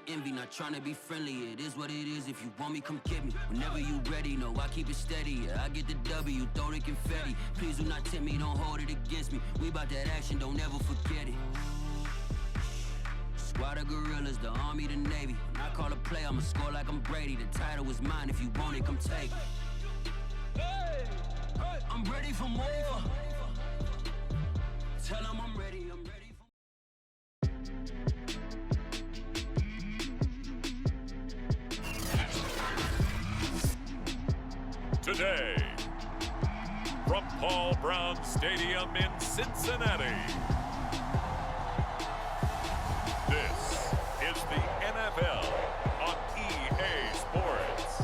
envy, not trying to be friendly. It is what it is. If you want me, come get me. Whenever you ready, no, I keep it steady. Yeah, I get the W, throw the confetti. Please do not tempt me, don't hold it against me. We about that action, don't ever forget it. Squad of gorillas, the Army, the Navy. When I call a play, I'ma score like I'm Brady. The title is mine. If you want it, come take it. I'm ready for more. Tell them I'm ready, I'm ready for... Today, from Paul Brown Stadium in Cincinnati, this is the NFL on EA Sports.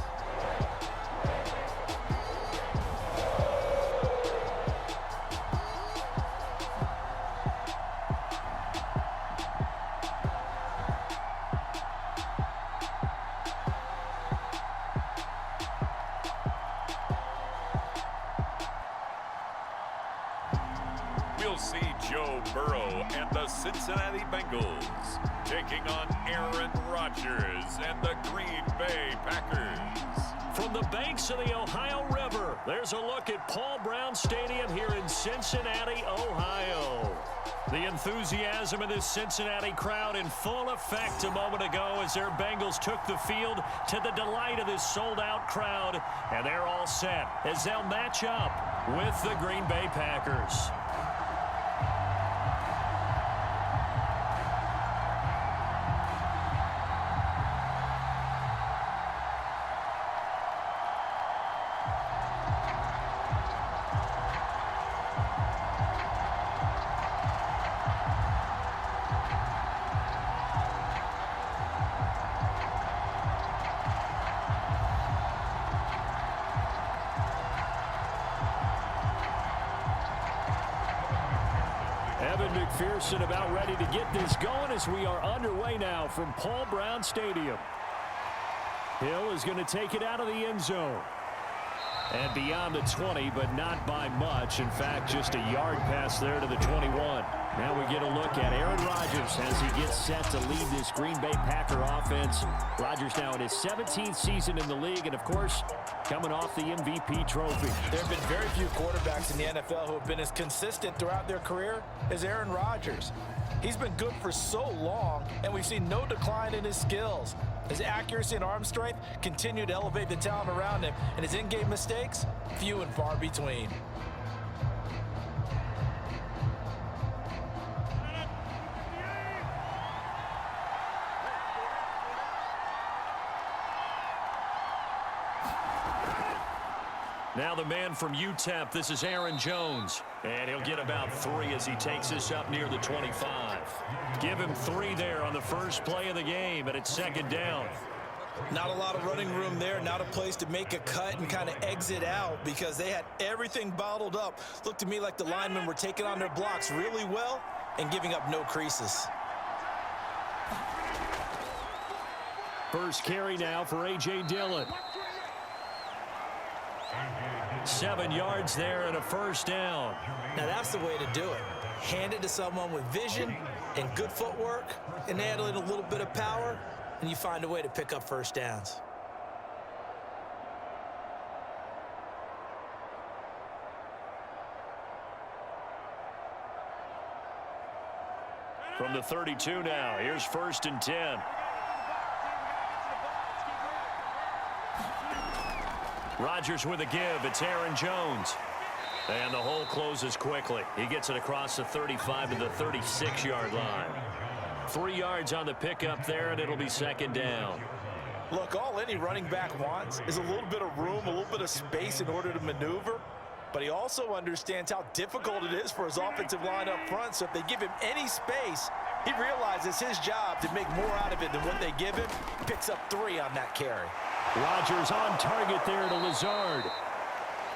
We'll see Joe Burrow and the Cincinnati Bengals taking on Aaron Rodgers and the Green Bay Packers. From the banks of the Ohio River, there's a look at Paul Brown Stadium here in Cincinnati, Ohio. The enthusiasm of this Cincinnati crowd in full effect a moment ago as their Bengals took the field to the delight of this sold-out crowd. And they're all set as they'll match up with the Green Bay Packers. McPherson about ready to get this going as we are underway now from Paul Brown Stadium. Hill is going to take it out of the end zone. And beyond the 20, but not by much. In fact, just a yard pass there to the 21. Now we get a look at Aaron Rodgers as he gets set to lead this Green Bay Packer offense. Rodgers now in his 17th season in the league, and of course, coming off the MVP trophy. There have been very few quarterbacks in the NFL who have been as consistent throughout their career as Aaron Rodgers. He's been good for so long, and we've seen no decline in his skills. His accuracy and arm strength continue to elevate the talent around him, and his in-game mistakes, few and far between. Now the man from UTEP, this is Aaron Jones. And he'll get about 3 as he takes this up near the 25. Give him 3 there on the first play of the game, and it's second down. Not a lot of running room there, not a place to make a cut and kind of exit out because they had everything bottled up. Looked to me like the linemen were taking on their blocks really well and giving up no creases. First carry now for A.J. Dillon. 7 yards there and a first down. Now that's the way to do it. Hand it to someone with vision and good footwork and add in a little bit of power, and you find a way to pick up first downs. From the 32 now, here's 1st and 10. Rodgers with a give. It's Aaron Jones. And the hole closes quickly. He gets it across the 35 to the 36-yard line. 3 yards on the pickup there, and it'll be second down. Look, all any running back wants is a little bit of room, a little bit of space in order to maneuver. But he also understands how difficult it is for his offensive line up front. So if they give him any space, he realizes his job to make more out of it than what they give him. Picks up 3 on that carry. Rodgers on target there to Lazard.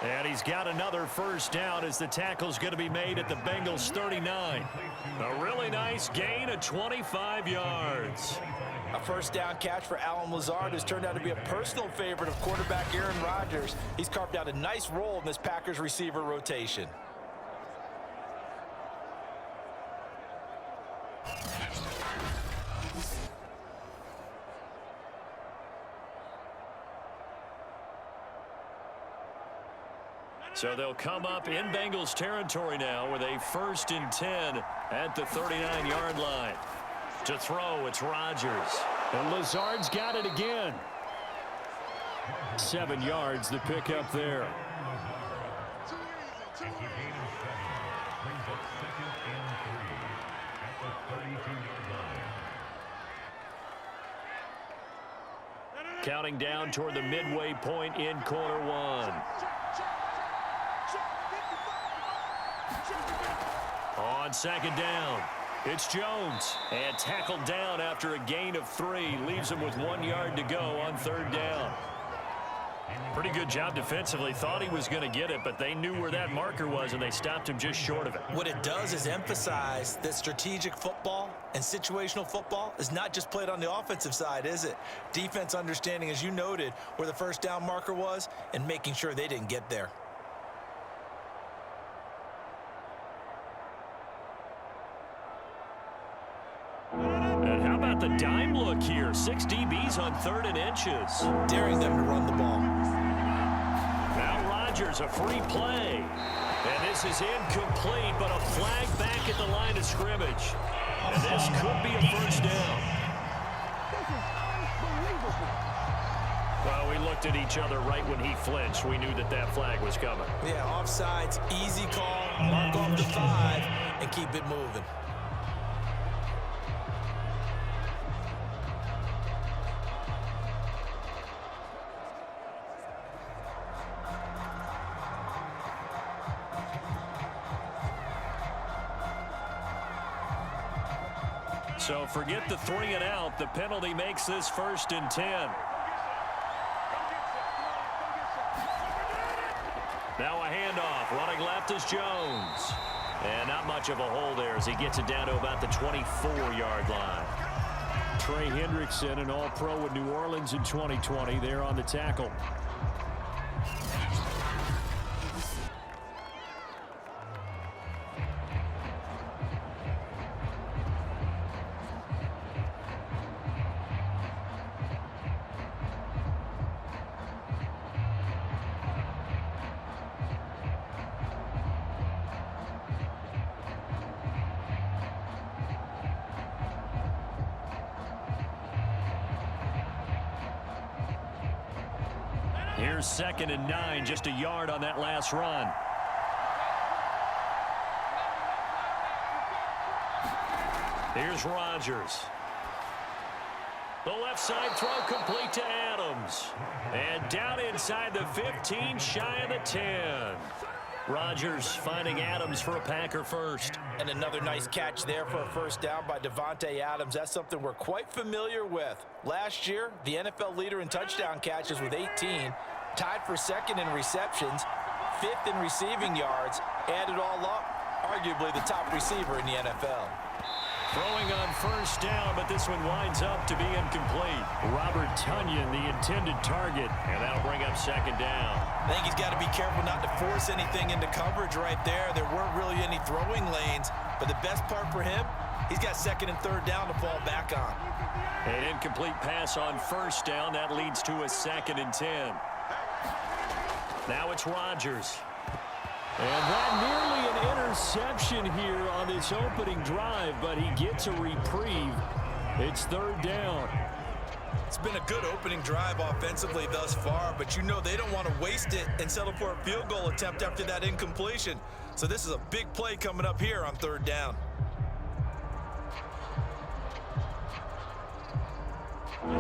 And he's got another first down as the tackle's going to be made at the Bengals 39. A really nice gain of 25 yards. A first down catch for Allen Lazard has turned out to be a personal favorite of quarterback Aaron Rodgers. He's carved out a nice role in this Packers receiver rotation. So they'll come up in Bengals territory now with a 1st and 10 at the 39-yard line. To throw, it's Rodgers. And Lazard's got it again. 7 yards, the pickup there. Counting down toward the midway point in quarter one. On 2nd down, it's Jones. And tackled down after a gain of 3. Leaves him with 1 yard to go on 3rd down. Pretty good job defensively. Thought he was going to get it, but they knew where that marker was, and they stopped him just short of it. What it does is emphasize that strategic football and situational football is not just played on the offensive side, is it? Defense understanding, as you noted, where the 1st down marker was and making sure they didn't get there. And how about the dime look here? 6 DBs on 3rd and inches. Daring them to run the ball. Now Rodgers, a free play. And this is incomplete, but a flag back at the line of scrimmage. And this could be a 1st down. Well, we looked at each other right when he flinched. We knew that that flag was coming. Yeah, offsides, easy call, mark off the 5, and keep it moving. So forget the 3 and out. The penalty makes this 1st and 10. Now a handoff. Running left is Jones. And not much of a hole there as he gets it down to about the 24-yard line. Trey Hendrickson, an All-Pro with New Orleans in 2020. There on the tackle. Here's 2nd and 9, just a yard on that last run. Here's Rodgers. The left side throw complete to Adams. And down inside the 15, shy of the 10. Rodgers finding Adams for a Packer first. And another nice catch there for a 1st down by Devontae Adams. That's something we're quite familiar with. Last year, the NFL leader in touchdown catches with 18. Tied for 2nd in receptions, 5th in receiving yards. Add it all up, arguably the top receiver in the NFL. Throwing on 1st down, but this one winds up to be incomplete. Robert Tonyan, the intended target, and that'll bring up 2nd down. I think he's got to be careful not to force anything into coverage right there. There weren't really any throwing lanes, but the best part for him, he's got 2nd and 3rd down to fall back on. An incomplete pass on 1st down. That leads to a 2nd and 10. Now it's Rodgers. And that nearly an interception here on this opening drive, but he gets a reprieve. It's 3rd down. It's been a good opening drive offensively thus far, but you know they don't want to waste it and settle for a field goal attempt after that incompletion. So this is a big play coming up here on 3rd down.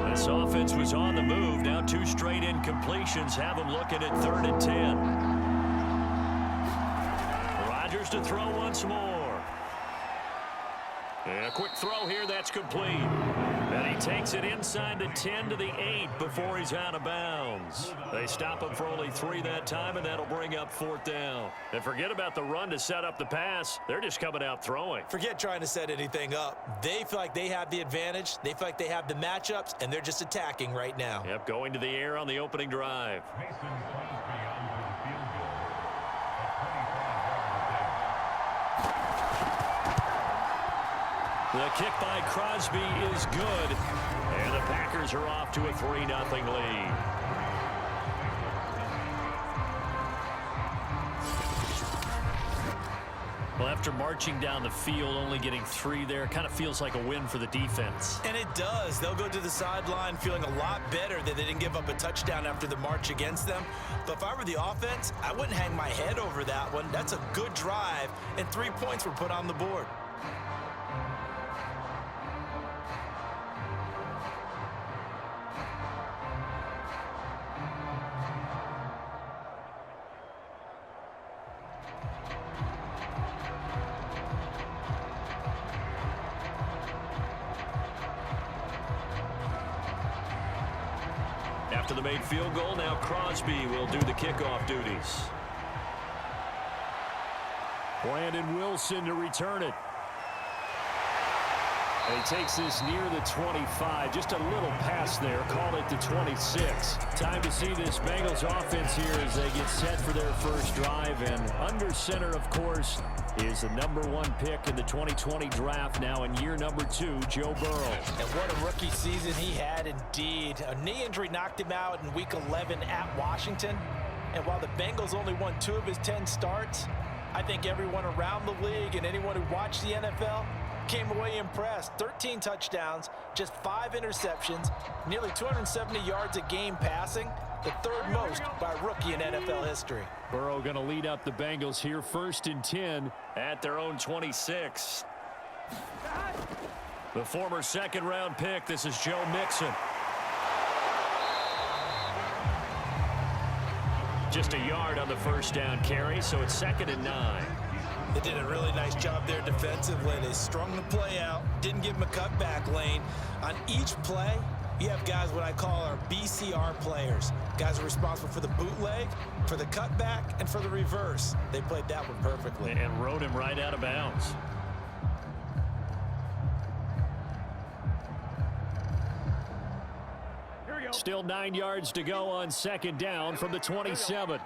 This offense was on the move. Now 2 straight incompletions have them looking at 3rd and 10. Rodgers to throw once more. And a quick throw here, that's complete. And he takes it inside the 10 to the 8 before he's out of bounds. They stop him for only 3 that time, and that'll bring up 4th down. And forget about the run to set up the pass. They're just coming out throwing. Forget trying to set anything up. They feel like they have the advantage. They feel like they have the matchups, and they're just attacking right now. Yep, going to the air on the opening drive. The kick by Crosby is good, and the Packers are off to a 3-0 lead. after marching down the field, only getting 3 there, kind of feels like a win for the defense. And it does. They'll go to the sideline feeling a lot better that they didn't give up a touchdown after the march against them. But if I were the offense, I wouldn't hang my head over that one. That's a good drive, and 3 points were put on the board. After the made field goal, now Crosby will do the kickoff duties. Brandon Wilson to return it. And he takes this near the 25. Just a little pass there. Call it the 26. Time to see this Bengals offense here as they get set for their first drive. And under center, of course, is the #1 pick in the 2020 draft, now in year #2, Joe Burrow. And what a rookie season he had indeed. A knee injury knocked him out in Week 11 at Washington. And while the Bengals only won 2 of his 10 starts, I think everyone around the league and anyone who watched the NFL came away impressed. 13 touchdowns, just 5 interceptions, nearly 270 yards a game passing, the 3rd most by a rookie in NFL history. Burrow going to lead up the Bengals here, 1st and 10 at their own 26. The former 2nd-round pick, this is Joe Mixon. Just a yard on the 1st down carry, so it's 2nd and 9. They did a really nice job there defensively. They strung the play out, didn't give him a cutback lane. On each play, you have guys what I call our BCR players. Guys are responsible for the bootleg, for the cutback, and for the reverse. They played that one perfectly. And rode him right out of bounds. Still 9 yards to go on 2nd down from the 27.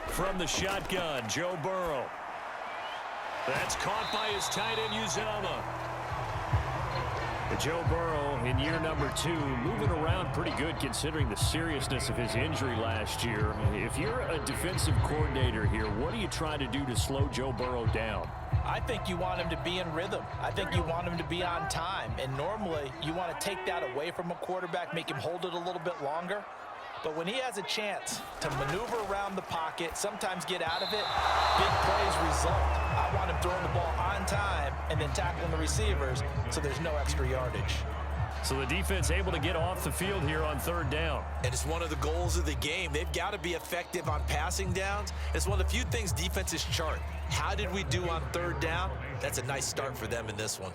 From the shotgun, Joe Burrow. That's caught by his tight end, Uzomah. Joe Burrow in year #2, moving around pretty good considering the seriousness of his injury last year. If you're a defensive coordinator here, what do you try to do to slow Joe Burrow down? I think you want him to be in rhythm. I think you want him to be on time. And normally, you want to take that away from a quarterback, make him hold it a little bit longer. But when he has a chance to maneuver around the pocket, sometimes get out of it, big plays result. I want him throwing the ball on time and then tackling the receivers so there's no extra yardage. So the defense able to get off the field here on 3rd down. And it's one of the goals of the game. They've got to be effective on passing downs. It's one of the few things defenses chart. How did we do on 3rd down? That's a nice start for them in this one.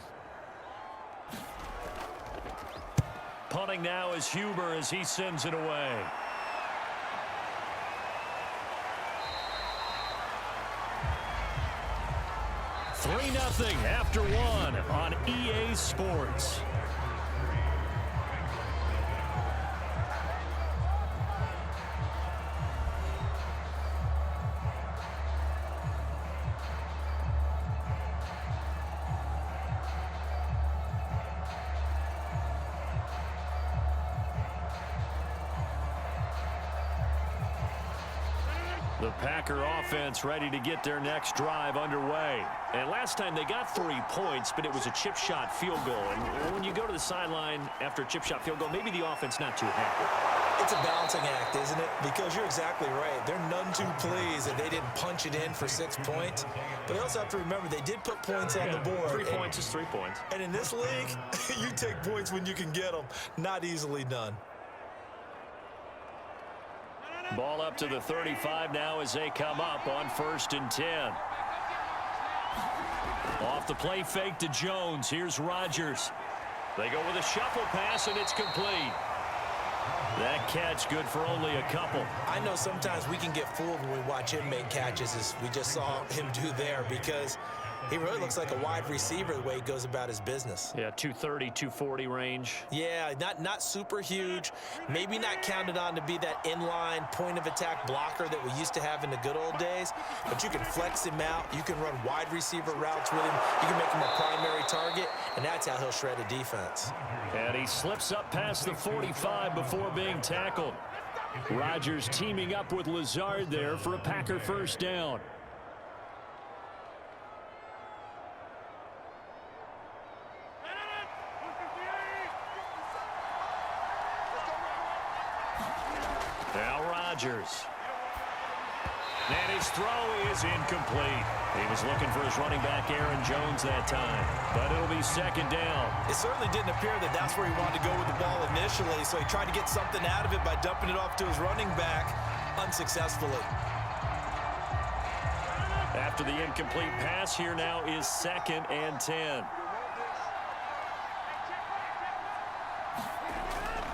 Punting now is Huber as he sends it away. $3-0 after 1 on EA Sports. The Packer offense ready to get their next drive underway. And last time they got 3 points, but it was a chip shot field goal. And when you go to the sideline after a chip shot field goal, maybe the offense not too happy. It's a balancing act, isn't it? Because you're exactly right. They're none too pleased that they didn't punch it in for 6 points. But they also have to remember they did put points on the board. 3 points is 3 points. And in this league, you take points when you can get them. Not easily done. Ball up to the 35 now as they come up on 1st and 10. Off the play fake to Jones. Here's Rodgers. They go with a shuffle pass, and it's complete. That catch good for only a couple. I know sometimes we can get fooled when we watch him make catches, as we just saw him do there, because he really looks like a wide receiver the way he goes about his business. Yeah, 230, 240 range. Yeah, not super huge. Maybe not counted on to be that inline point-of-attack blocker that we used to have in the good old days. But you can flex him out. You can run wide receiver routes with him. You can make him a primary target, and that's how he'll shred a defense. And he slips up past the 45 before being tackled. Rodgers teaming up with Lazard there for a Packer 1st down. Rodgers. And his throw is incomplete. He was looking for his running back, Aaron Jones, that time. But it'll be second down. It certainly didn't appear that that's where he wanted to go with the ball initially, so he tried to get something out of it by dumping it off to his running back unsuccessfully. After the incomplete pass, here now is 2nd and 10.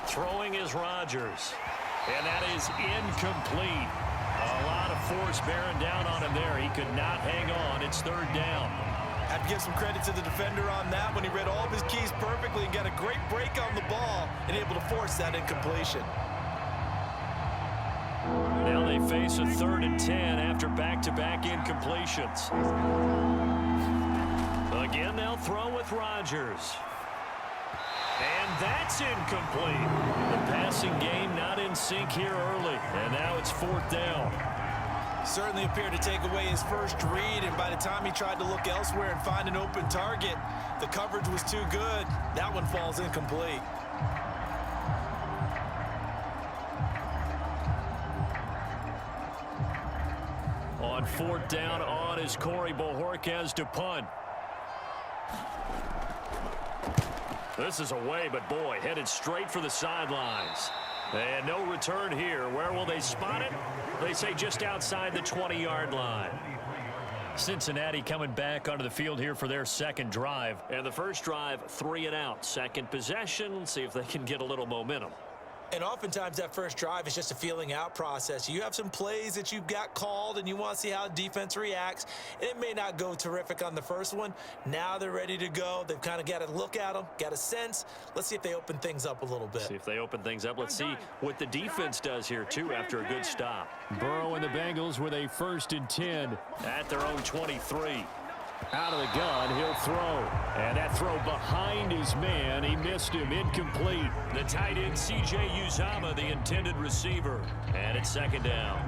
Throwing is Rodgers. And that is incomplete. A lot of force bearing down on him there. He could not hang on. It's 3rd down. I have to give some credit to the defender on that when he read all of his keys perfectly and got a great break on the ball and able to force that incompletion. Now they face a 3rd and 10 after back-to-back incompletions. Again, they'll throw with Rodgers. And that's incomplete. The passing game not in sync here early. And now it's 4th down. Certainly appeared to take away his first read, and by the time he tried to look elsewhere and find an open target, the coverage was too good. That one falls incomplete. On 4th down, on is Corey Bojorquez to punt. This is away, but boy, headed straight for the sidelines. And no return here. Where will they spot it? They say just outside the 20-yard line. Cincinnati coming back onto the field here for their second drive. And the first drive, 3 and out. Second possession, see if they can get a little momentum. And oftentimes that first drive is just a feeling out process. You have some plays that you've got called and you want to see how the defense reacts. And it may not go terrific on the first one. Now they're ready to go. They've kind of got to look at them, got a sense. Let's see if they open things up a little bit. See if they open things up. Let's see what the defense does here, too, after a good stop. Burrow and the Bengals with a 1st and 10 at their own 23. Out of the gun, he'll throw. And that throw behind his man. He missed him. Incomplete. The tight end, C.J. Uzomah, the intended receiver. And it's 2nd down.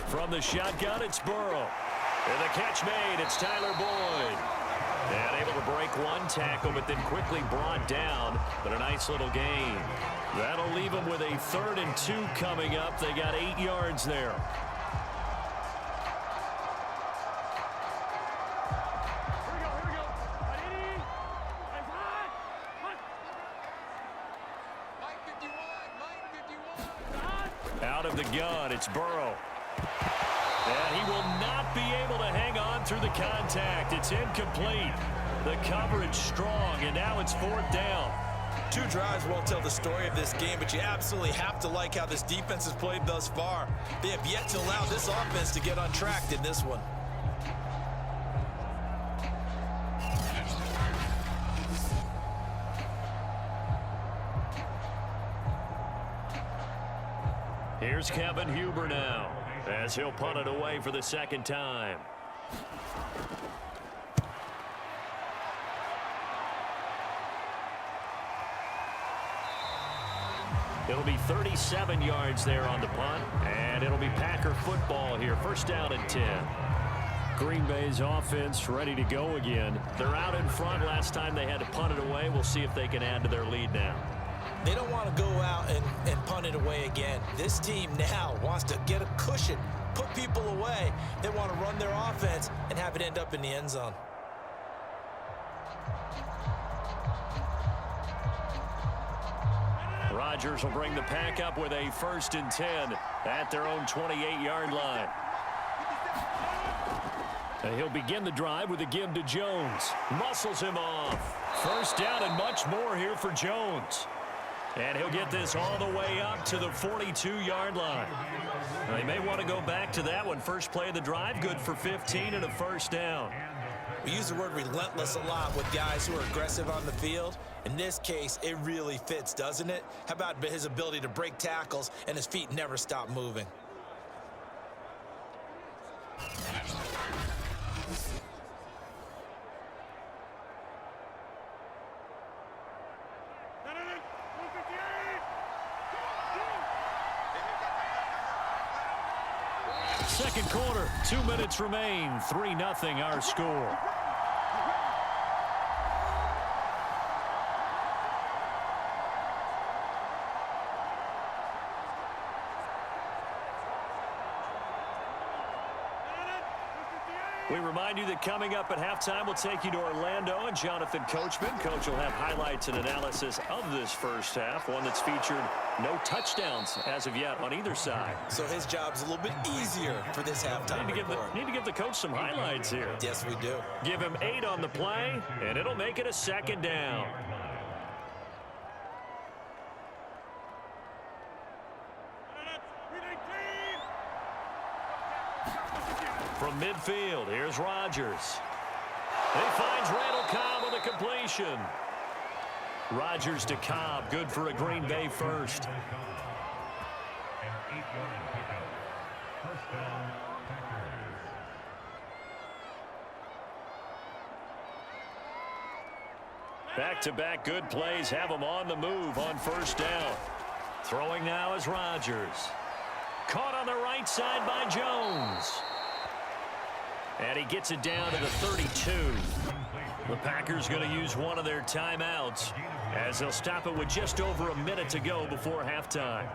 From the shotgun, it's Burrow. And the catch made, it's Tyler Boyd. And able to break one tackle, but then quickly brought down. But a nice little gain. That'll leave them with a 3rd and 2 coming up. They got 8 yards there. Out of the gun, it's Burrow. And he will not be able to hang on through the contact. It's incomplete. The coverage strong, and now it's 4th down. 2 drives won't tell the story of this game, but you absolutely have to like how this defense has played thus far. They have yet to allow this offense to get untracked in this one. Here's Kevin Huber now, as he'll punt it away for the 2nd time. It'll be 37 yards there on the punt, and it'll be Packer football here. 1st down and 10. Green Bay's offense ready to go again. They're out in front. Last time they had to punt it away. We'll see if they can add to their lead now. They don't want to go out and punt it away again. This team now wants to get a cushion, put people away. They want to run their offense and have it end up in the end zone. Rodgers will bring the pack up with a 1st and 10 at their own 28-yard line. And he'll begin the drive with a give to Jones. Muscles him off. 1st down and much more here for Jones. And he'll get this all the way up to the 42-yard line. Now, they may want to go back to that one. First play of the drive, good for 15 and a 1st down. We use the word relentless a lot with guys who are aggressive on the field. In this case, it really fits, doesn't it? How about his ability to break tackles and his feet never stop moving? Second quarter, 2 minutes remain, 3-0 our score. We remind you that coming up at halftime, we'll take you to Orlando and Jonathan Coachman. Coach will have highlights and analysis of this first half, one that's featured no touchdowns as of yet on either side. So his job's a little bit easier for this halftime report. Need to give the coach some highlights here. Yes, we do. Give him 8 on the play, and it'll make it a second down. From midfield, here's Rodgers. He finds Randall Cobb on the completion. Rodgers to Cobb, good for a Green Bay first. Back-to-back good plays have him on the move on first down. Throwing now is Rodgers. Caught on the right side by Jones. And he gets it down to the 32. The Packers going to use one of their timeouts as they'll stop it with just over a minute to go before halftime.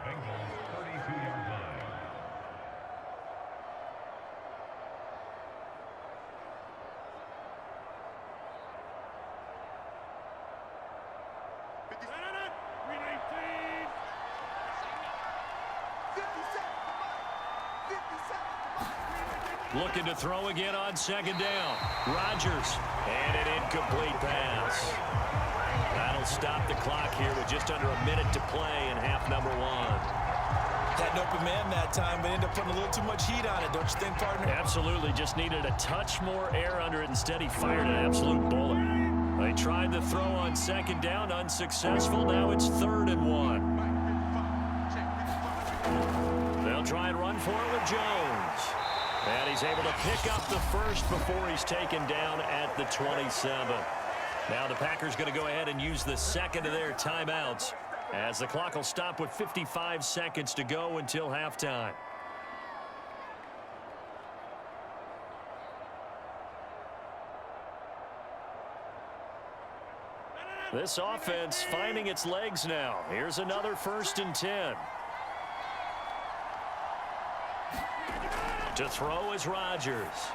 Looking to throw again on second down. Rodgers, and an incomplete pass. That'll stop the clock here with just under a minute to play in half number 1. Had an open man that time, but ended up putting a little too much heat on it, don't you think, partner? Absolutely. Just needed a touch more air under it. Instead, he fired an absolute bullet. They tried the throw on second down, unsuccessful. Now it's 3rd and 1. They'll try and run for it with Jones. And he's able to pick up the first before he's taken down at the 27. Now the Packers going to go ahead and use the second of their timeouts as the clock will stop with 55 seconds to go until halftime. This offense finding its legs now. Here's another 1st and 10. To throw is Rodgers.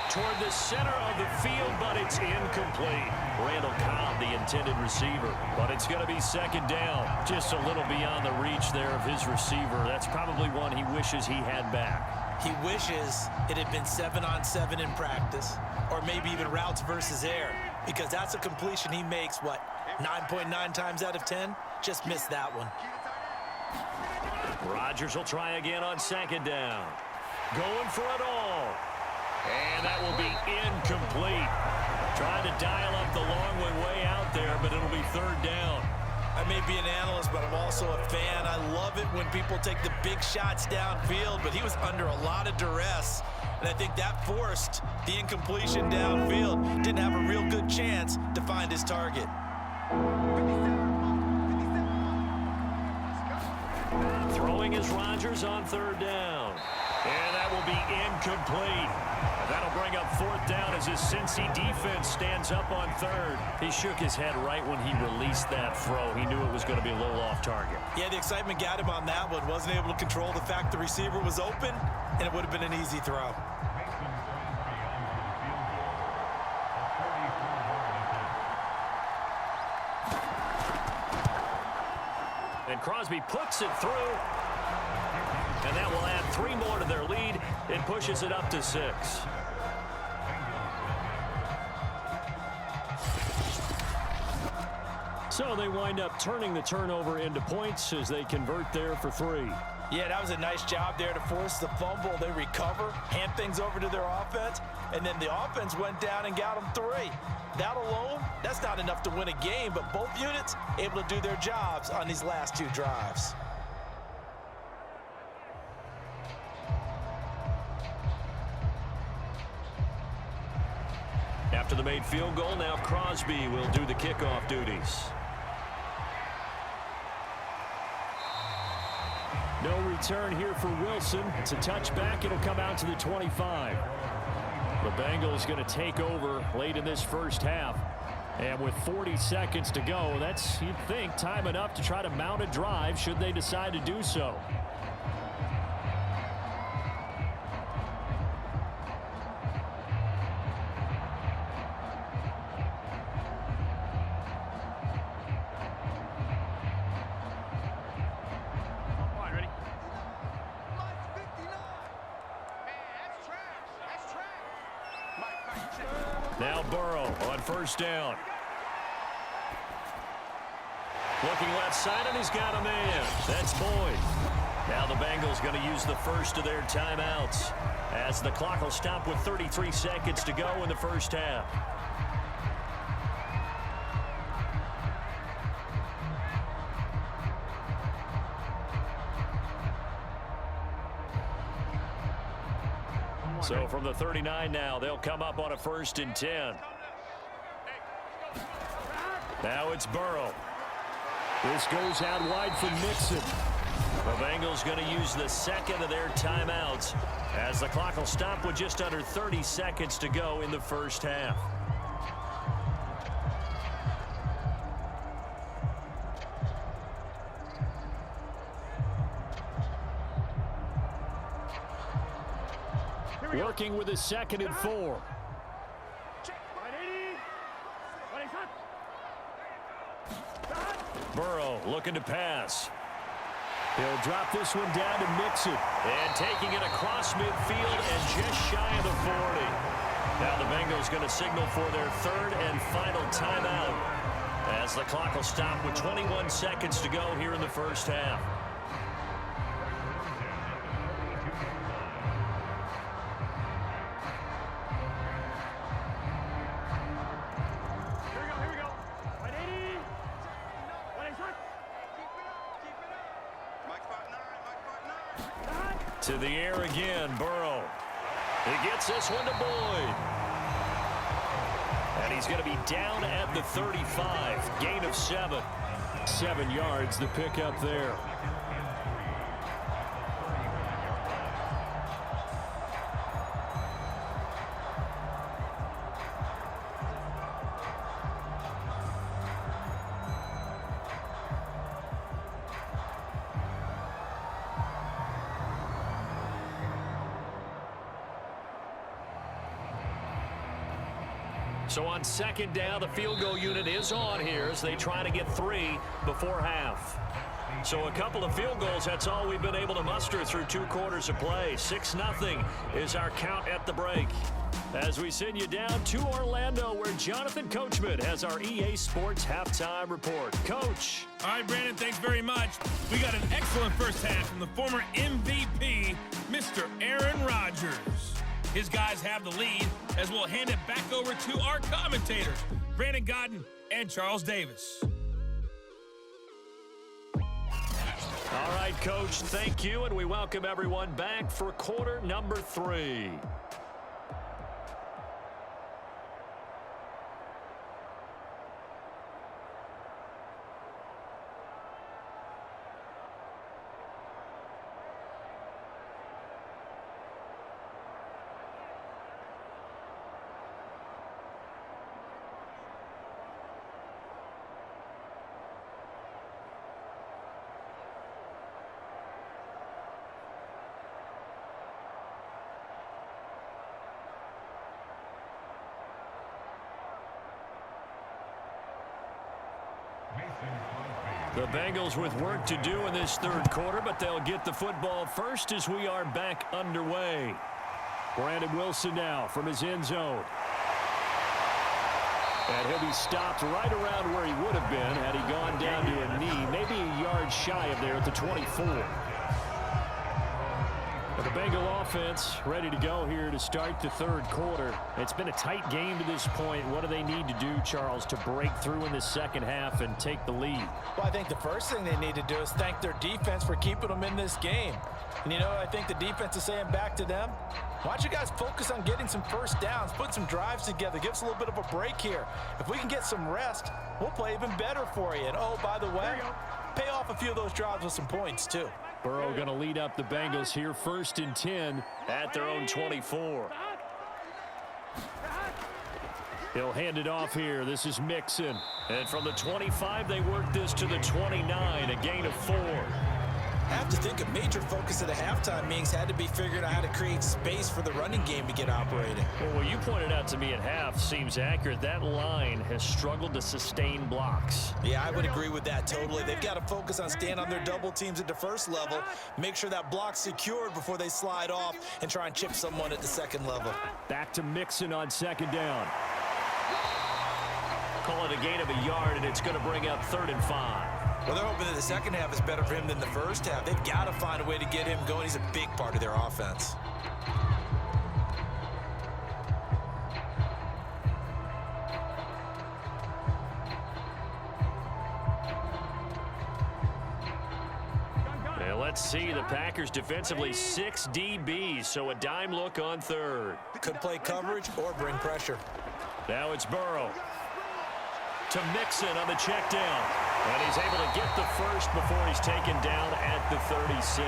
Toward the center of the field, but it's incomplete. Randall Cobb, the intended receiver. But it's going to be second down. Just a little beyond the reach there of his receiver. That's probably one he wishes he had back. He wishes it had been 7-on-7 in practice, or maybe even routes versus air, because that's a completion he makes, what, 9.9 times out of 10? Just missed that one. Rodgers will try again on second down. Going for it all. And that will be incomplete. Trying to dial up the long way out there, but it'll be 3rd down. I may be an analyst, but I'm also a fan. I love it when people take the big shots downfield, but he was under a lot of duress. And I think that forced the incompletion downfield. Didn't have a real good chance to find his target. Throwing is Rodgers on 3rd down. And that will be incomplete. That'll bring up 4th down as his Cincy defense stands up on 3rd. He shook his head right when he released that throw. He knew it was going to be a little off target. Yeah, the excitement got him on that one. Wasn't able to control the fact the receiver was open, and it would have been an easy throw. And Crosby puts it through. And that will add 3 more to their lead. It pushes it up to 6. So they wind up turning the turnover into points as they convert there for 3. Yeah, that was a nice job there to force the fumble. They recover, hand things over to their offense, and then the offense went down and got them 3. That alone, that's not enough to win a game, but both units able to do their jobs on these last 2 drives. After the made field goal, now Crosby will do the kickoff duties. No return here for Wilson. It's a touchback. It'll come out to the 25. The Bengals going to take over late in this first half. And with 40 seconds to go, that's, you'd think, time enough to try to mount a drive should they decide to do so. Now Burrow on first down. Looking left side, and he's got a man. That's Boyd. Now the Bengals going to use the first of their timeouts as the clock will stop with 33 seconds to go in the first half. So from the 39 now, they'll come up on a 1st and 10. Now it's Burrow. This goes out wide for Mixon. The Bengals going to use the second of their timeouts as the clock will stop with just under 30 seconds to go in the first half. Working with a 2nd and 4. Burrow looking to pass. He'll drop this one down to Mixon. And taking it across midfield and just shy of the 40. Now the Bengals going to signal for their 3rd and final timeout as the clock will stop with 21 seconds to go here in the first half. To the air again, Burrow. He gets this one to Boyd. And he's going to be down at the 35. Gain of 7. 7 yards, the pickup there. So on 2nd down, the field goal unit is on here as they try to get 3 before half. So a couple of field goals, that's all we've been able to muster through 2 quarters of play. 6-0 is our count at the break. As we send you down to Orlando, where Jonathan Coachman has our EA Sports halftime report. Coach. All right, Brandon, thanks very much. We got an excellent first half from the former MVP, Mr. Aaron Rodgers. His guys have the lead as we'll hand it back over to our commentators, Brandon Godden and Charles Davis. All right, Coach, thank you, and we welcome everyone back for quarter number 3. The Bengals with work to do in this 3rd quarter, but they'll get the football first as we are back underway. Brandon Wilson now from his end zone. And he'll be stopped right around where he would have been had he gone down to a knee, maybe a yard shy of there at the 24. But the Bengal offense ready to go here to start the 3rd quarter. It's been a tight game to this point. What do they need to do, Charles, to break through in the second half and take the lead? Well, I think the first thing they need to do is thank their defense for keeping them in this game. And, you know, I think the defense is saying back to them, why don't you guys focus on getting some first downs, put some drives together, give us a little bit of a break here. If we can get some rest, we'll play even better for you. And, oh, by the way, pay off a few of those drives with some points, too. Burrow going to lead up the Bengals here, 1st and 10 at their own 24. He'll hand it off here. This is Mixon. And from the 25, they work this to the 29, a gain of 4. I have to think a major focus of the halftime meetings had to be figuring out how to create space for the running game to get operating. Well, what you pointed out to me at half seems accurate. That line has struggled to sustain blocks. Yeah, I would agree with that totally. They've got to focus on staying on their double teams at the first level, make sure that block's secured before they slide off and try and chip someone at the second level. Back to Mixon on 2nd down. Call it a gain of a yard, and it's going to bring up 3rd and 5. Well, they're hoping that the second half is better for him than the first half. They've got to find a way to get him going. He's a big part of their offense. And let's see, the Packers defensively 6 DBs, so a dime look on 3rd. Could play coverage or bring pressure. Now it's Burrow to Mixon on the check down. And he's able to get the first before he's taken down at the 36.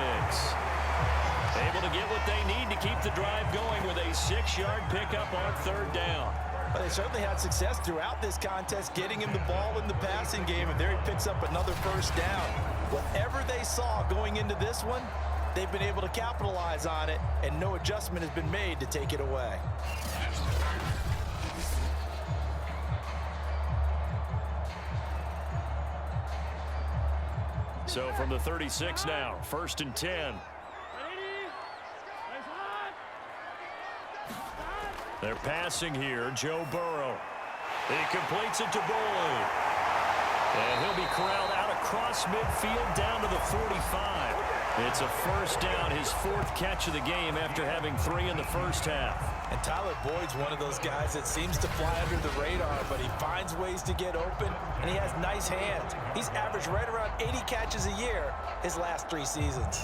Able to get what they need to keep the drive going with a 6-yard pickup on 3rd down. Well, they certainly had success throughout this contest, getting him the ball in the passing game, and there he picks up another 1st down. Whatever they saw going into this one, they've been able to capitalize on it, and no adjustment has been made to take it away. So from the 36 now, 1st and 10. They're passing here, Joe Burrow. He completes it to Boyd. And he'll be corralled out across midfield down to the 45. It's a 1st down, his 4th catch of the game after having 3 in the first half. And Tyler Boyd's one of those guys that seems to fly under the radar, but he finds ways to get open, and he has nice hands. He's averaged right around 80 catches a year his last 3 seasons.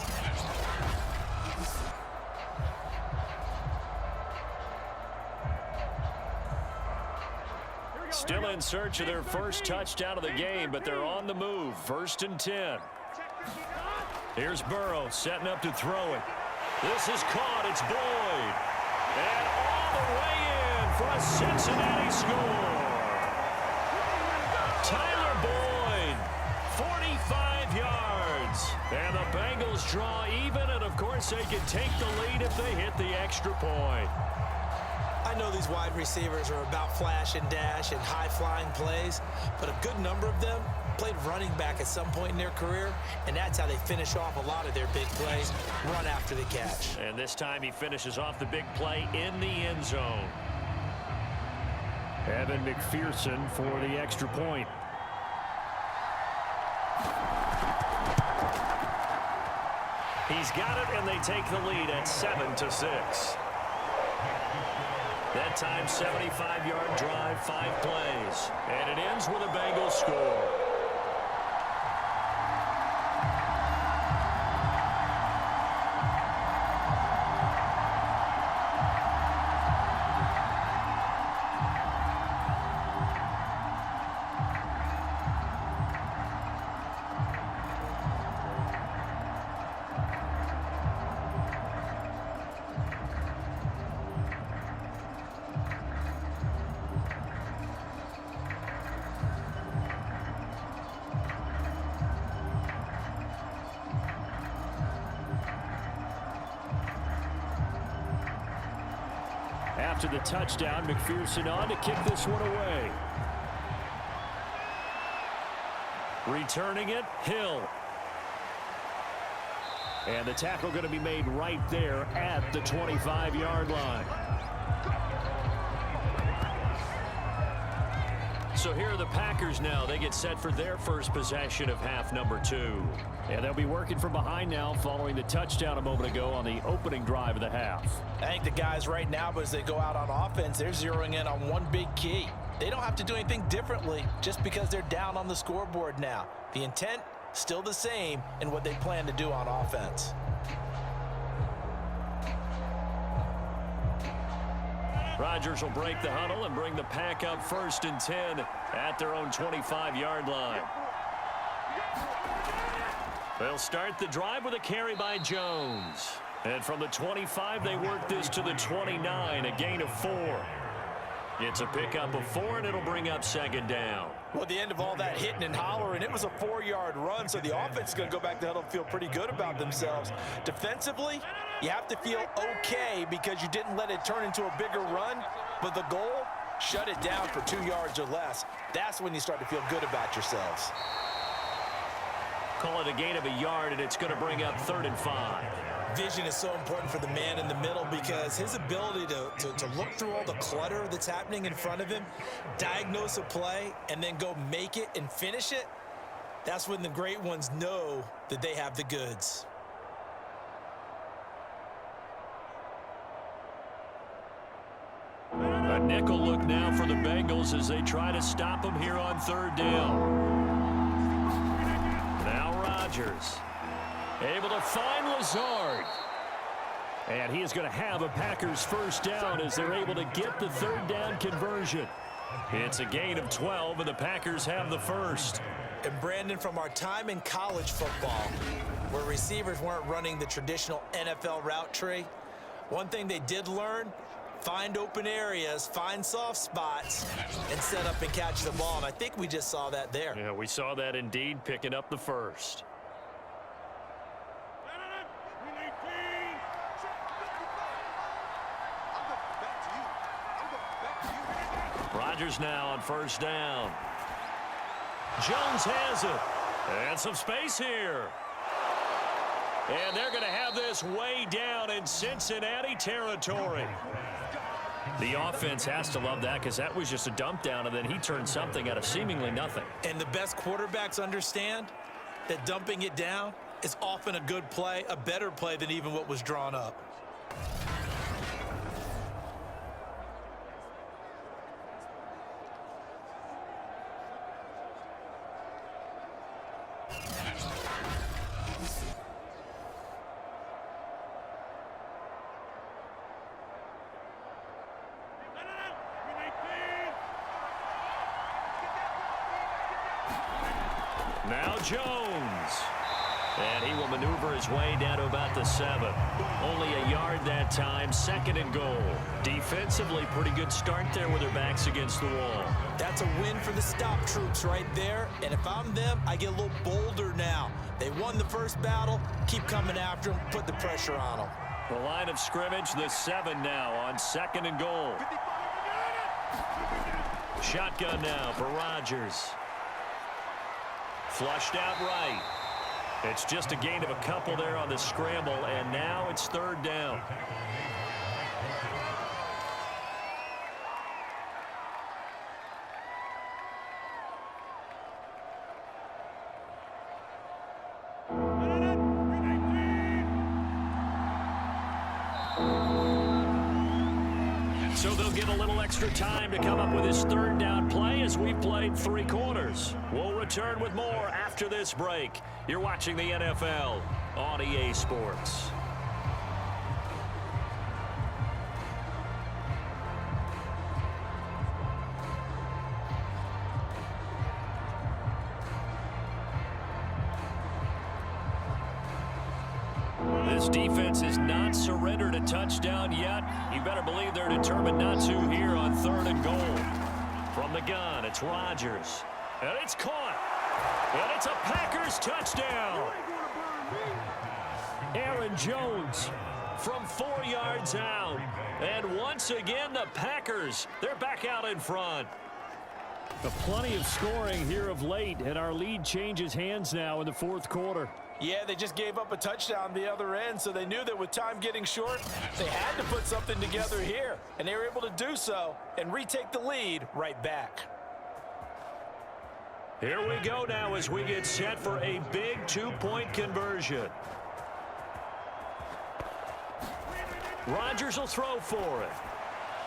Still in search of their first touchdown of the game, but they're on the move. 1st and 10. Here's Burrow setting up to throw it. This is caught. It's Boyd. And all the way in for a Cincinnati score. Tyler Boyd, 45 yards. And the Bengals draw even, and of course they can take the lead if they hit the extra point. I know these wide receivers are about flash and dash and high-flying plays, but a good number of them played running back at some point in their career, and that's how they finish off a lot of their big plays, run after the catch. And this time he finishes off the big play in the end zone. Evan McPherson for the extra point. He's got it, and they take the lead at 7-6. That time, 75-yard drive, 5 plays. And it ends with a Bengals score. After the touchdown, McPherson on to kick this one away. Returning it, Hill. And the tackle going to be made right there at the 25-yard line. So here are the Packers now. They get set for their first possession of half number 2. And they'll be working from behind now following the touchdown a moment ago on the opening drive of the half. I think the guys right now, as they go out on offense, they're zeroing in on one big key. They don't have to do anything differently just because they're down on the scoreboard now. The intent, still the same in what they plan to do on offense. Rodgers will break the huddle and bring the pack up 1st and 10 at their own 25-yard line. They'll start the drive with a carry by Jones. And from the 25, they work this to the 29, a gain of 4. It's a pickup of 4, and it'll bring up second down. Well, at the end of all that hitting and hollering, it was a 4-yard run, so the offense is going to go back to huddle and feel pretty good about themselves. Defensively, you have to feel okay because you didn't let it turn into a bigger run, but the goal, shut it down for 2 yards or less. That's when you start to feel good about yourselves. Call it a gain of a yard, and it's going to bring up 3rd and 5. Vision is so important for the man in the middle because his ability to look through all the clutter that's happening in front of him, diagnose a play, and then go make it and finish it, that's when the great ones know that they have the goods. A nickel look now for the Bengals as they try to stop him here on 3rd down. Now Rodgers. Able to find Lazard. And he is going to have a Packers first down as they're able to get the 3rd down conversion. It's a gain of 12, and the Packers have the first. And Brandon, from our time in college football, where receivers weren't running the traditional NFL route tree, one thing they did learn, find open areas, find soft spots, and set up and catch the ball. And I think we just saw that there. Yeah, we saw that indeed, picking up the first. Rodgers now on 1st down. Jones has it. And some space here. And they're going to have this way down in Cincinnati territory. The offense has to love that because that was just a dump down, and then he turned something out of seemingly nothing. And the best quarterbacks understand that dumping it down is often a good play, a better play than even what was drawn up. Now Jones. And he will maneuver his way down to about the 7. Only a yard that time, 2nd and goal. Defensively, pretty good start there with their backs against the wall. That's a win for the stop troops right there. And if I'm them, I get a little bolder now. They won the first battle. Keep coming after them. Put the pressure on them. The line of scrimmage, the 7 now on 2nd and goal. Shotgun now for Rodgers. Flushed out right. It's just a gain of a couple there on the scramble, and now it's 3rd down. So they'll get a little extra time to come up with his 3rd down play as we've played 3 quarters. We'll return with more after this break. You're watching the NFL on EA Sports. This defense has not surrendered a touchdown yet. You better believe they're determined not to here on 3rd and goal. From the gun, it's Rodgers. And it's caught. And it's a Packers touchdown. Aaron Jones from 4 yards out. And once again, the Packers, they're back out in front. Plenty of scoring here of late, and our lead changes hands now in the 4th quarter. Yeah, they just gave up a touchdown the other end, so they knew that with time getting short, they had to put something together here, and they were able to do so and retake the lead right back. Here we go now as we get set for a big 2-point conversion. Rodgers will throw for it.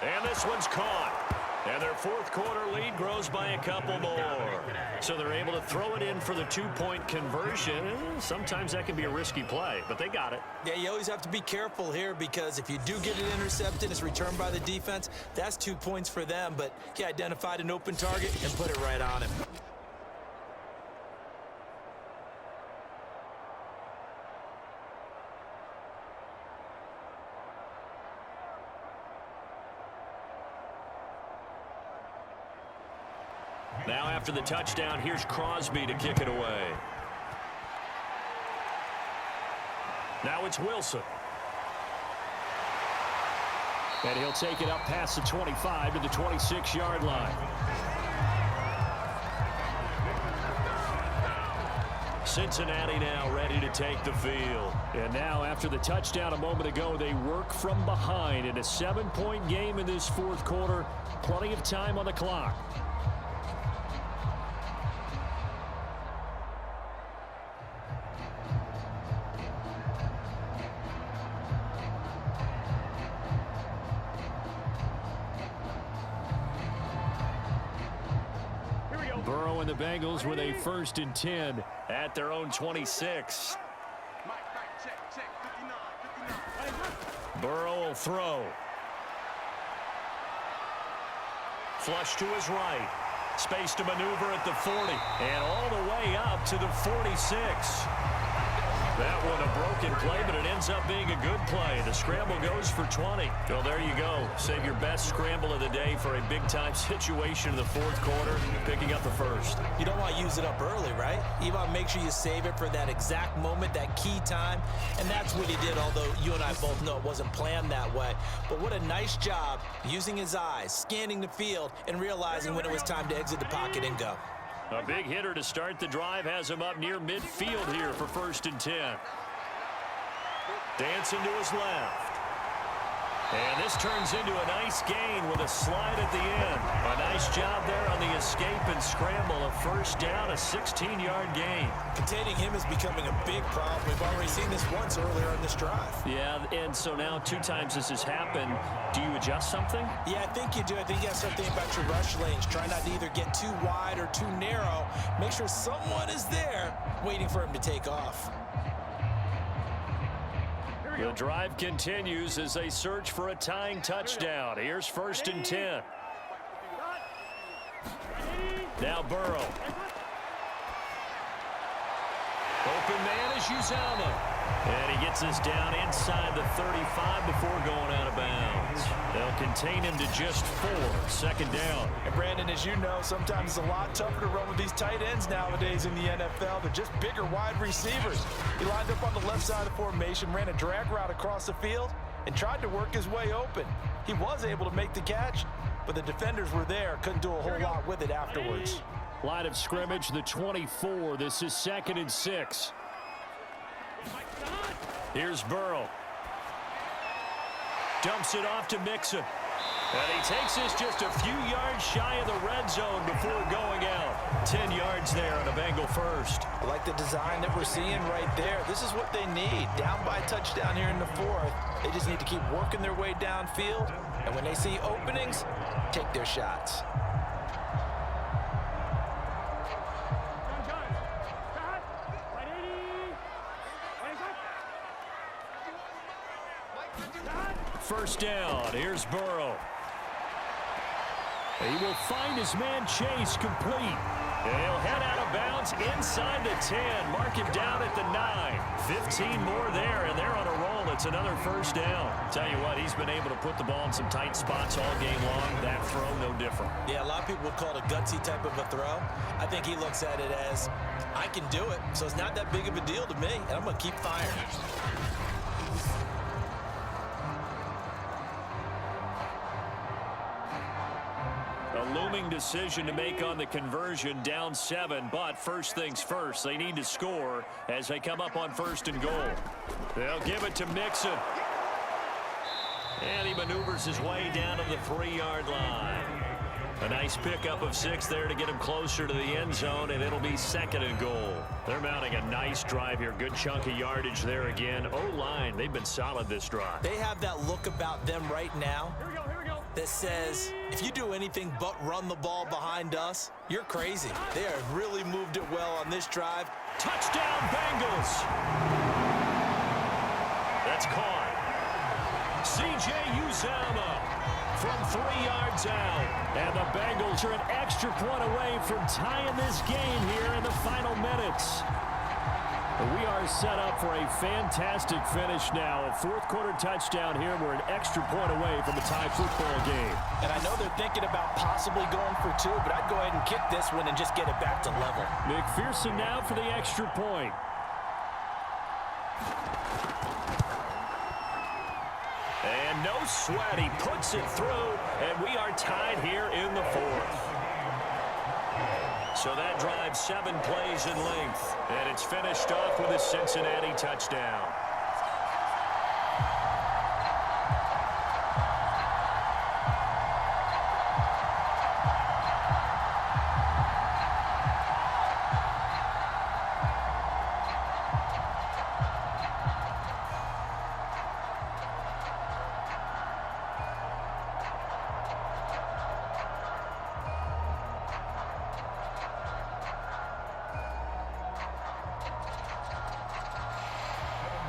And this one's caught. And their 4th quarter lead grows by a couple more. So they're able to throw it in for the 2-point conversion. Sometimes that can be a risky play, but they got it. Yeah, you always have to be careful here because if you do get it intercepted, it's returned by the defense, that's 2 points for them. But he identified an open target and put it right on him. Now after the touchdown, here's Crosby to kick it away. Now it's Wilson. And he'll take it up past the 25 to the 26-yard line. Cincinnati now ready to take the field. And now after the touchdown a moment ago, they work from behind in a 7-point game in this fourth quarter. Plenty of time on the clock. Burrow and the Bengals with a 1st and 10 at their own 26. Burrow will throw. Flush to his right. Space to maneuver at the 40. And all the way up to the 46. That one a broken play, but it ends up being a good play. The scramble goes for 20. Well, there you go. Save your best scramble of the day for a big-time situation in the fourth quarter, picking up the first. You don't want to use it up early, right? You want to make sure you save it for that exact moment, that key time, and that's what he did, although you and I both know it wasn't planned that way. But what a nice job using his eyes, scanning the field, and realizing when it was time to exit the pocket and go. A big hitter to start the drive has him up near midfield here for 1st and 10. Dancing to his left. And this turns into a nice gain with a slide at the end. A nice job there on the escape and scramble. A 1st down, a 16-yard gain. Containing him is becoming a big problem. We've already seen this once earlier in this drive. Yeah, and so now 2 times this has happened. Do you adjust something? Yeah, I think you do. I think you have something about your rush lanes. Try not to either get too wide or too narrow. Make sure someone is there waiting for him to take off. The drive continues as they search for a tying touchdown. Here's 1st and 10. Now Burrow. Open man is Uzama. And he gets this down inside the 35 before going out of bounds. They'll contain him to just 4. 2nd down. And Brandon, as you know, sometimes it's a lot tougher to run with these tight ends nowadays in the NFL. They're just bigger wide receivers. He lined up on the left side of the formation, ran a drag route across the field, and tried to work his way open. He was able to make the catch, but the defenders were there, couldn't do a whole lot with it afterwards. Line of scrimmage, the 24. This is 2nd and 6. Here's Burrow. Dumps it off to Mixon. And he takes this just a few yards shy of the red zone before going out. 10 yards there on a Bengal 1st. I like the design that we're seeing right there. This is what they need. Down by a touchdown here in the 4th. They just need to keep working their way downfield. And when they see openings, take their shots. First down. Here's Burrow. He will find his man Chase complete. And he'll head out of bounds inside the 10. Mark him down at the 9. 15 more there, and they're on a roll. It's another 1st down. Tell you what, he's been able to put the ball in some tight spots all game long. That throw, no different. Yeah, a lot of people would call it a gutsy type of a throw. I think he looks at it as, I can do it, so it's not that big of a deal to me, and I'm going to keep firing. A looming decision to make on the conversion, down 7, but first things first, they need to score as they come up on 1st and goal. They'll give it to Mixon. And he maneuvers his way down to the 3-yard line. A nice pickup of 6 there to get him closer to the end zone, and it'll be 2nd and goal. They're mounting a nice drive here. Good chunk of yardage there again. O-line, they've been solid this drive. They have that look about them right now that says, if you do anything but run the ball behind us, you're crazy. They have really moved it well on this drive. Touchdown, Bengals! That's caught. C.J. Uzama from 3 yards out. And the Bengals are an extra point away from tying this game here in the final minutes. We are set up for a fantastic finish now. A fourth-quarter touchdown here. We're an extra point away from a tie football game. And I know they're thinking about possibly going for two, but I'd go ahead and kick this one and just get it back to level. McPherson now for the extra point. And no sweat. He puts it through, and we are tied here in the fourth. So that drives 7 plays in length, and it's finished off with a Cincinnati touchdown.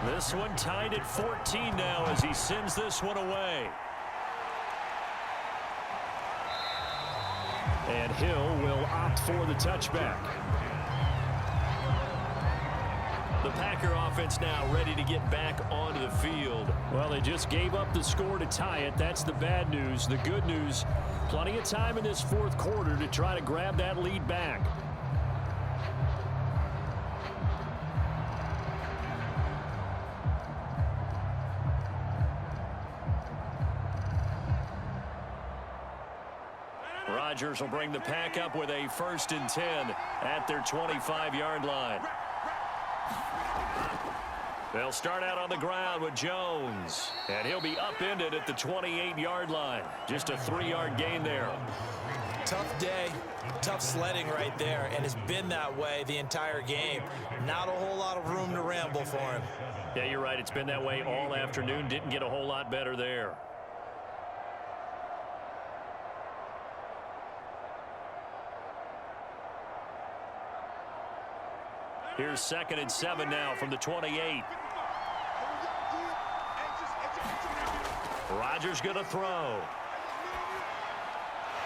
This one tied at 14 now as he sends this one away. And Hill will opt for the touchback. The Packer offense now ready to get back onto the field. Well, they just gave up the score to tie it. That's the bad news. The good news, plenty of time in this fourth quarter to try to grab that lead back. Rodgers will bring the Pack up with a 1st and 10 at their 25-yard line. They'll start out on the ground with Jones, and he'll be upended at the 28-yard line. Just a 3-yard gain there. Tough day, tough sledding right there, and it's been that way the entire game. Not a whole lot of room to ramble for him. Yeah, you're right. It's been that way all afternoon. Didn't get a whole lot better there. Here's 2nd and 7 now from the 28. Rodgers going to throw.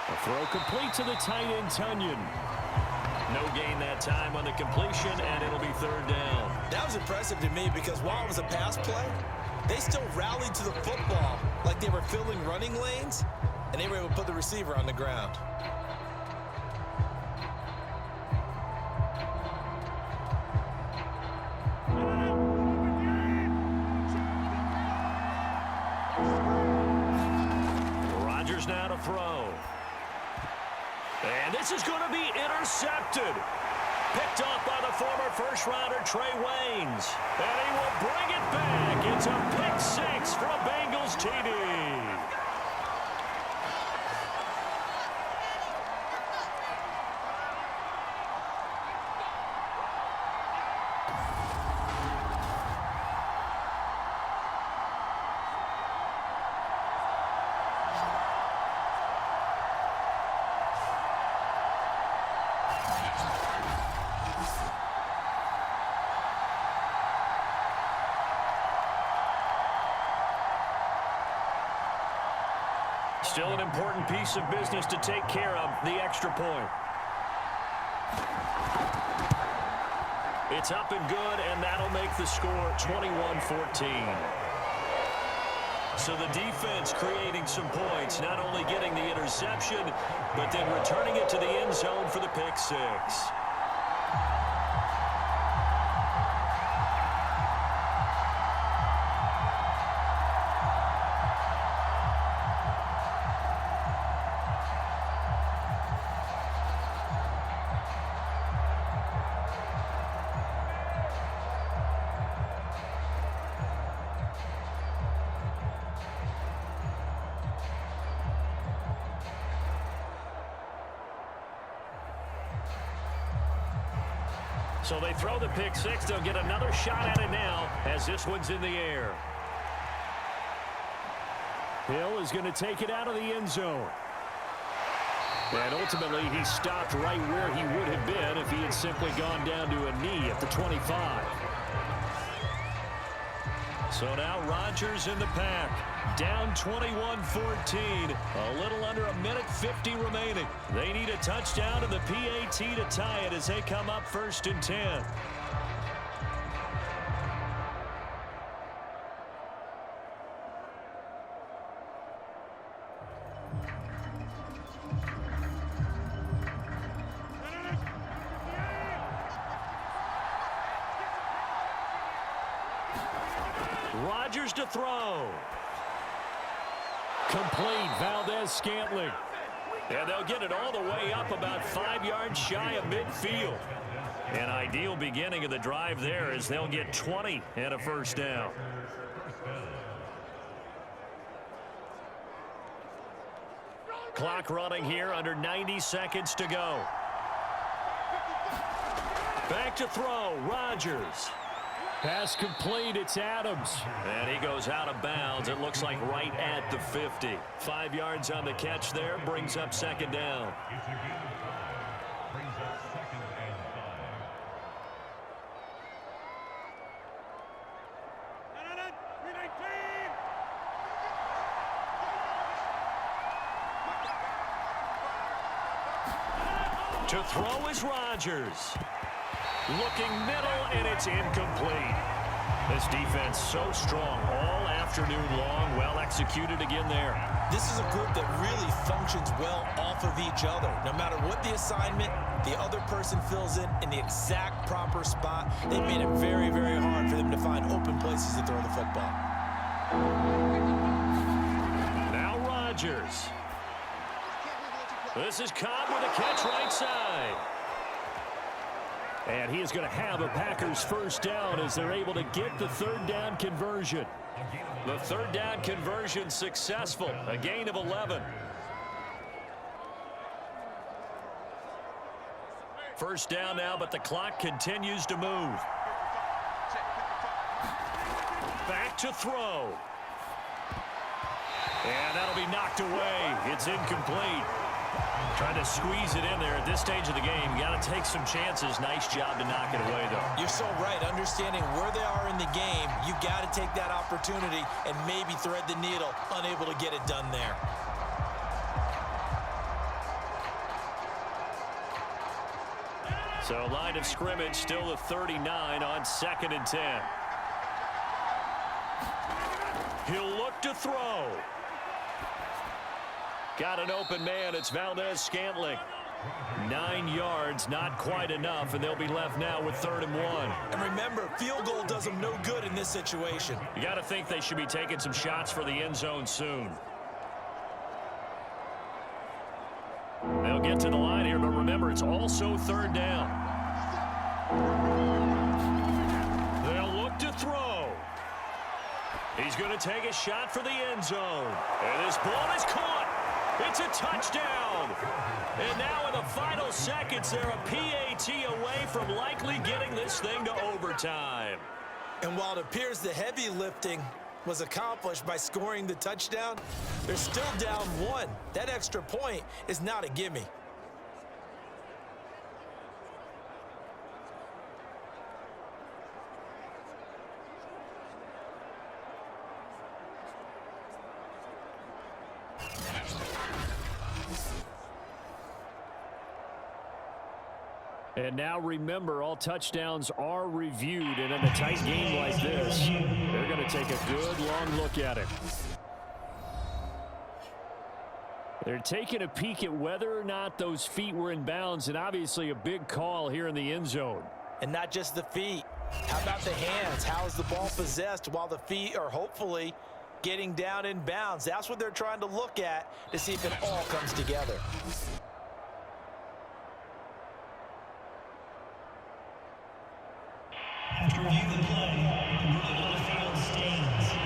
A throw complete to the tight end, Tunyon. No gain that time on the completion, and it'll be 3rd down. That was impressive to me because while it was a pass play, they still rallied to the football like they were filling running lanes, and they were able to put the receiver on the ground. Now to throw. And this is going to be intercepted. Picked off by the former first-rounder Trey Waynes. And he will bring it back. It's a pick 6 for a Bengals TD. Still an important piece of business to take care of, the extra point. It's up and good, and that'll make the score 21-14. So the defense creating some points, not only getting the interception, but then returning it to the end zone for the pick 6. So they throw the pick 6. They'll get another shot at it now as this one's in the air. Hill is going to take it out of the end zone. And ultimately, he stopped right where he would have been if he had simply gone down to a knee at the 25. So now Rodgers in the Pack. Down 21-14. A little under a minute 50 remaining. They need a touchdown to the PAT to tie it as they come up 1st and 10. Rodgers to throw. Complete. Valdez-Scantling. And they'll get it all the way up about 5 yards shy of midfield. An ideal beginning of the drive there as they'll get 20 and a first down. Clock running here, under 90 seconds to go. Back to throw, Rodgers. Pass complete, it's Adams. And he goes out of bounds, it looks like right at the 50. 5 yards on the catch there, brings up second down. To throw is Rodgers. Looking middle, and it's incomplete. This defense so strong all afternoon long. Well executed again there. This is a group that really functions well off of each other. No matter what the assignment, the other person fills in the exact proper spot. They made it very, very hard for them to find open places to throw the football. Now Rodgers. This is Cobb with a catch right side. And he is going to have a Packers first down as they're able to get the third down conversion. The third down conversion successful. A gain of 11. First down now, but the clock continues to move. Back to throw. And that'll be knocked away. It's incomplete. Trying to squeeze it in there at this stage of the game. You got to take some chances. Nice job to knock it away, though. You're so right. Understanding where they are in the game, you got to take that opportunity and maybe thread the needle. Unable to get it done there. So line of scrimmage still the 39 on 2nd and 10. He'll look to throw. Got an open man. It's Valdez-Scantling. 9 yards, not quite enough, and they'll be left now with 3rd and 1. And remember, field goal does them no good in this situation. You got to think they should be taking some shots for the end zone soon. They'll get to the line here, but remember, it's also 3rd down. They'll look to throw. He's going to take a shot for the end zone. And this ball is caught. It's a touchdown. And now in the final seconds, they're a PAT away from likely getting this thing to overtime. And while it appears the heavy lifting was accomplished by scoring the touchdown, they're still down 1. That extra point is not a gimme. And now remember, all touchdowns are reviewed, and in a tight game like this, they're going to take a good long look at it. They're taking a peek at whether or not those feet were in bounds, and obviously a big call here in the end zone. And not just the feet. How about the hands? How is the ball possessed while the feet are hopefully getting down in bounds? That's what they're trying to look at to see if it all comes together.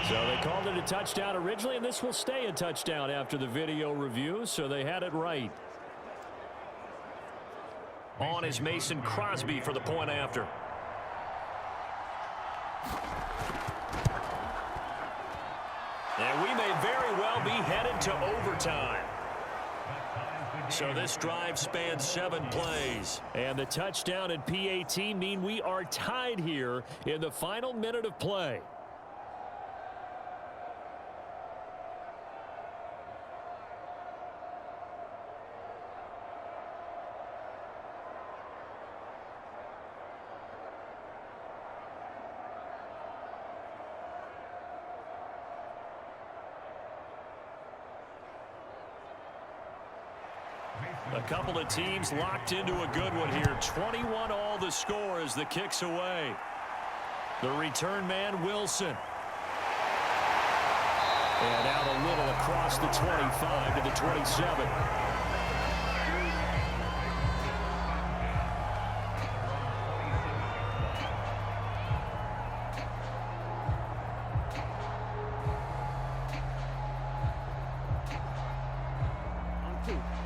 So they called it a touchdown originally, and this will stay a touchdown after the video review, so they had it right. On is Mason Crosby for the point after. And we may very well be headed to overtime. So this drive spans 7 plays. And the touchdown and PAT mean we are tied here in the final minute of play. A couple of teams locked into a good one here. 21 all the score as the kick's away. The return man, Wilson. And out a little across the 25 to the 27.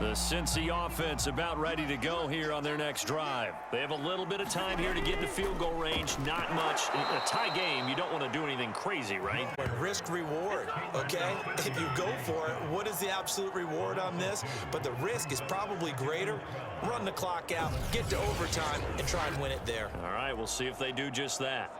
The Cincy offense about ready to go here on their next drive. They have a little bit of time here to get into field goal range. Not much. In a tie game, you don't want to do anything crazy, right? Risk reward, okay? If you go for it, what is the absolute reward on this? But the risk is probably greater. Run the clock out, get to overtime, and try and win it there. All right, we'll see if they do just that.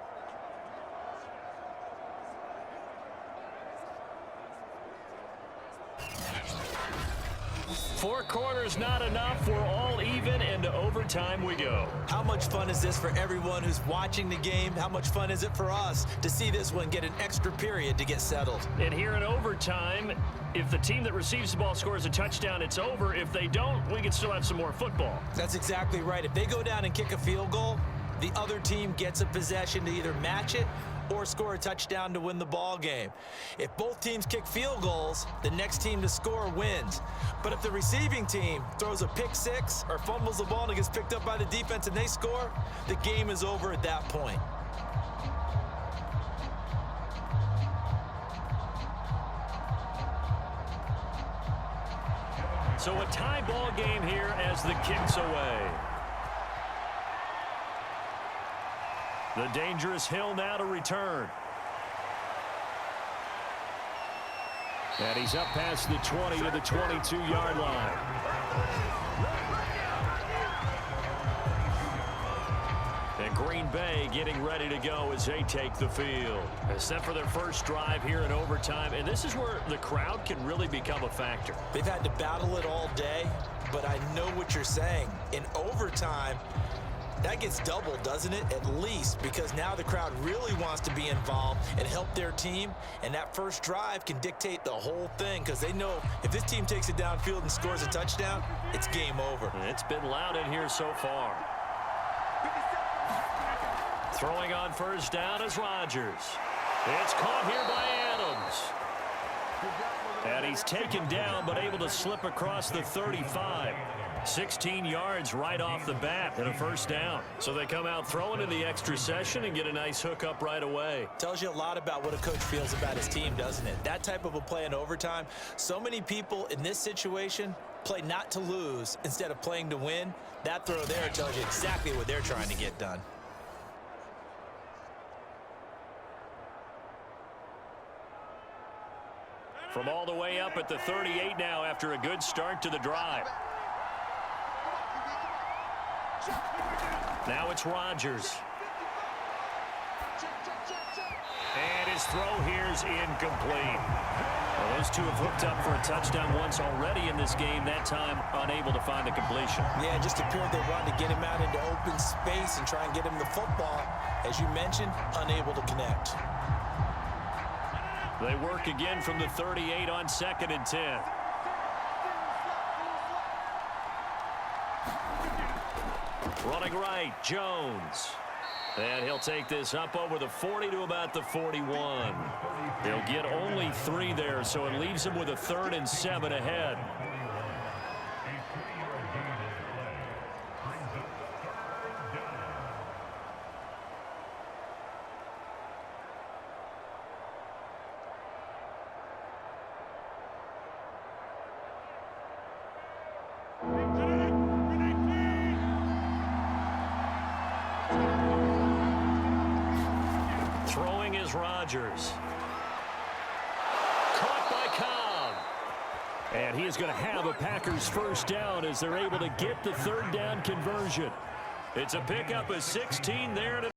Four quarters not enough. We're all even, and to overtime we go. How much fun is this for everyone who's watching the game? How much fun is it for us to see this one get an extra period to get settled? And here in overtime, if the team that receives the ball scores a touchdown, it's over. If they don't, we can still have some more football. That's exactly right. If they go down and kick a field goal, the other team gets a possession to either match it or score a touchdown to win the ball game. If both teams kick field goals, the next team to score wins. But if the receiving team throws a pick six or fumbles the ball and it gets picked up by the defense and they score, the game is over at that point. So a tie ball game here as the kick's away. The dangerous Hill now to return. And he's up past the 20 to the 22-yard line. And Green Bay getting ready to go as they take the field. Set for their first drive here in overtime. And this is where the crowd can really become a factor. They've had to battle it all day, but I know what you're saying. In overtime, that gets doubled, doesn't it? At least, because now the crowd really wants to be involved and help their team, and that first drive can dictate the whole thing because they know if this team takes it downfield and scores a touchdown, it's game over. It's been loud in here so far. Throwing on first down is Rodgers. It's caught here by Adams. And he's taken down but able to slip across the 35. 16 yards right off the bat and a first down. So they come out throwing in the extra session and get a nice hook up right away. Tells you a lot about what a coach feels about his team, doesn't it? That type of a play in overtime. So many people in this situation play not to lose instead of playing to win. That throw there tells you exactly what they're trying to get done. From all the way up at the 38 now after a good start to the drive. Now it's Rodgers. And his throw here is incomplete. Well, those two have hooked up for a touchdown once already in this game, that time unable to find the completion. Yeah, it just appeared they wanted to get him out into open space and try and get him the football. As you mentioned, unable to connect. They work again from the 38 on 2nd and 10. Running right, Jones. And he'll take this up over the 40 to about the 41. He'll get only 3 there, so it leaves him with a 3rd and 7 ahead. Throwing is Rodgers. Caught by Cobb. And he is going to have a Packers first down as they're able to get the 3rd down conversion. It's a pickup of 16 there to